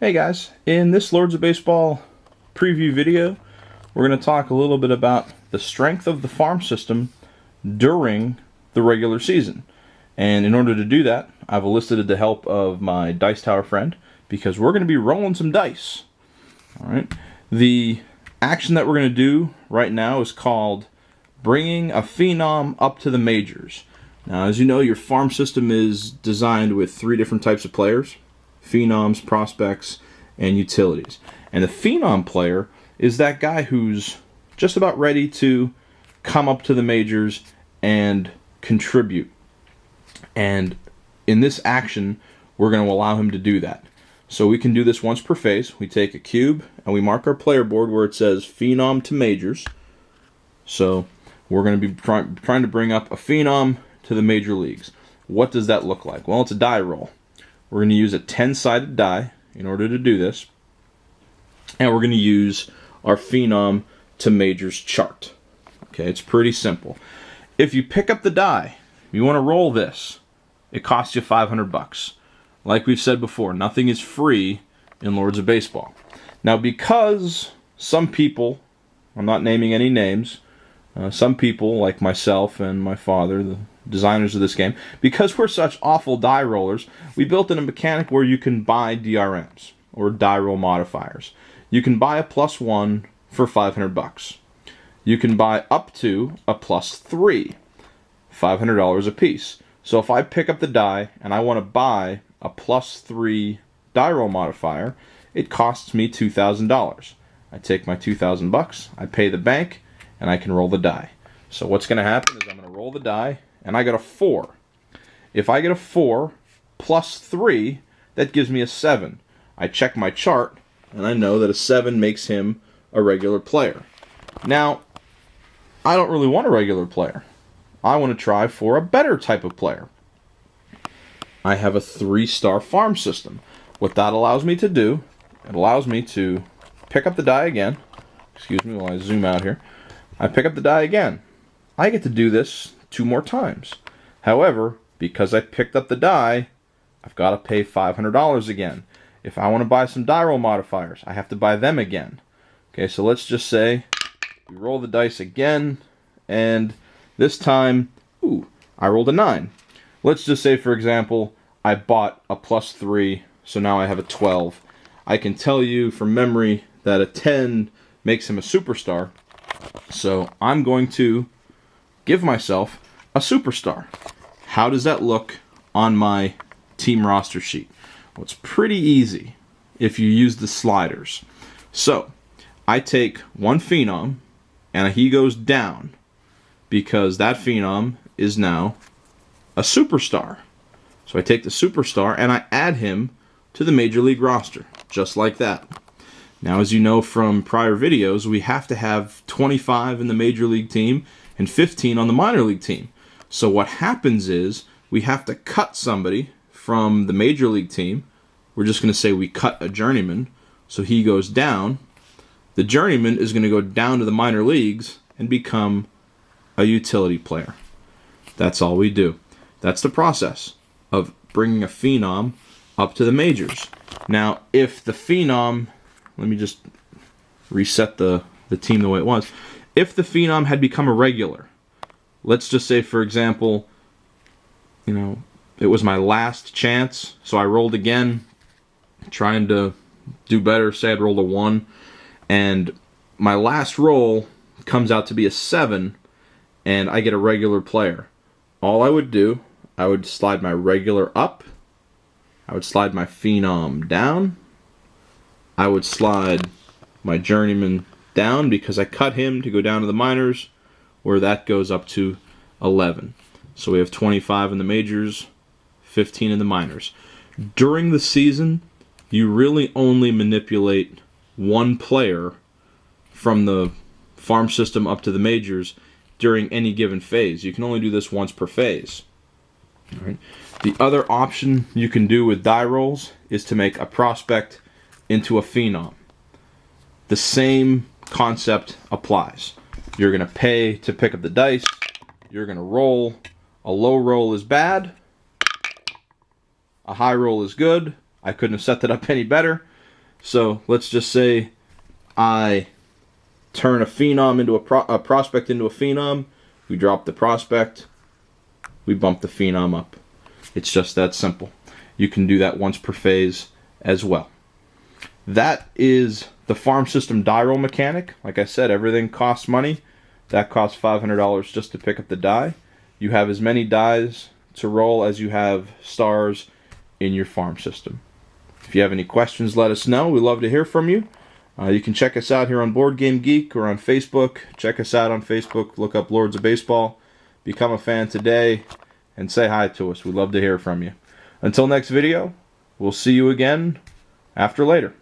Hey guys, in this Lords of Baseball preview video, we're going to talk a little bit about the strength of the farm system during the regular season. And in order to do that, I've enlisted the help of my Dice Tower friend, because we're going to be rolling some dice. Alright, the action that we're going to do right now is called bringing a Phenom up to the majors. Now, as you know, your farm system is designed with 3 different types of players: Phenoms, prospects, and utilities. And the Phenom player is that guy who's just about ready to come up to the majors and contribute. And in this action, we're going to allow him to do that. So we can do this once per phase. We take a cube and we mark our player board where it says Phenom to majors. So we're going to be trying to bring up a Phenom to the major leagues. What does that look like? Well, it's a die roll. We're going to use a 10-sided die in order to do this. And we're going to use our Phenom to majors chart. Okay, it's pretty simple. If you pick up the die, you want to roll this, it costs you $500. Like we've said before, nothing is free in Lords of Baseball. Now, because some people, I'm not naming any names, some people like myself and my father, the designers of this game, because we're such awful die rollers, we built in a mechanic where you can buy DRMs, or die roll modifiers. You can buy a +1 for $500. You can buy up to a +3, $500 a piece. So if I pick up the die and I want to buy a +3 die roll modifier, it costs me $2,000. I take my $2,000, I pay the bank, and I can roll the die. So what's going to happen is I'm going to roll the die, and I get a 4. If I get a 4 plus 3, that gives me a 7. I check my chart, and I know that a 7 makes him a regular player. Now, I don't really want a regular player. I want to try for a better type of player. I have a 3-star farm system. What that allows me to do, it allows me to pick up the die again. Excuse me while I zoom out here. I pick up the die again. I get to do this 2 more times. However, because I picked up the die, I've got to pay $500 again. If I want to buy some die roll modifiers, I have to buy them again. Okay, so let's just say we roll the dice again, and this time, I rolled a 9. Let's just say, for example, I bought a +3, so now I have a 12. I can tell you from memory that a 10 makes him a superstar, so I'm going to give myself a superstar. How does that look on my team roster sheet? Well, it's pretty easy if you use the sliders. So I take one Phenom and he goes down because that Phenom is now a superstar. So I take the superstar and I add him to the major league roster, just like that. Now, as you know from prior videos, we have to have 25 in the major league team and 15 on the minor league team. So what happens is we have to cut somebody from the major league team. We're just going to say we cut a journeyman, so he goes down. The journeyman is going to go down to the minor leagues and become a utility player. That's all we do. That's the process of bringing a Phenom up to the majors. Now, if the Phenom, let me just reset the team the way it was. If the Phenom had become a regular, let's just say, for example, it was my last chance, so I rolled again, trying to do better. Say I'd rolled a 1, and my last roll comes out to be a 7, and I get a regular player. All I would do, I would slide my regular up, I would slide my Phenom down, I would slide my journeyman down because I cut him to go down to the minors, where that goes up to 11. So we have 25 in the majors, 15 in the minors. During the season, you really only manipulate one player from the farm system up to the majors during any given phase. You can only do this once per phase. All right. The other option you can do with die rolls is to make a prospect into a Phenom. The same concept applies. You're going to pay to pick up the dice. You're going to roll. A low roll is bad. A high roll is good. I couldn't have set that up any better. So let's just say I turn a Phenom into a prospect into a Phenom. We drop the prospect. We bump the Phenom up. It's just that simple. You can do that once per phase as well. That is the farm system die roll mechanic. Like I said, everything costs money. That costs $500 just to pick up the die. You have as many dies to roll as you have stars in your farm system. If you have any questions, let us know. We'd love to hear from you. You can check us out here on Board Game Geek or on Facebook. Check us out on Facebook. Look up Lords of Baseball. Become a fan today and say hi to us. We'd love to hear from you. Until next video, we'll see you again after later.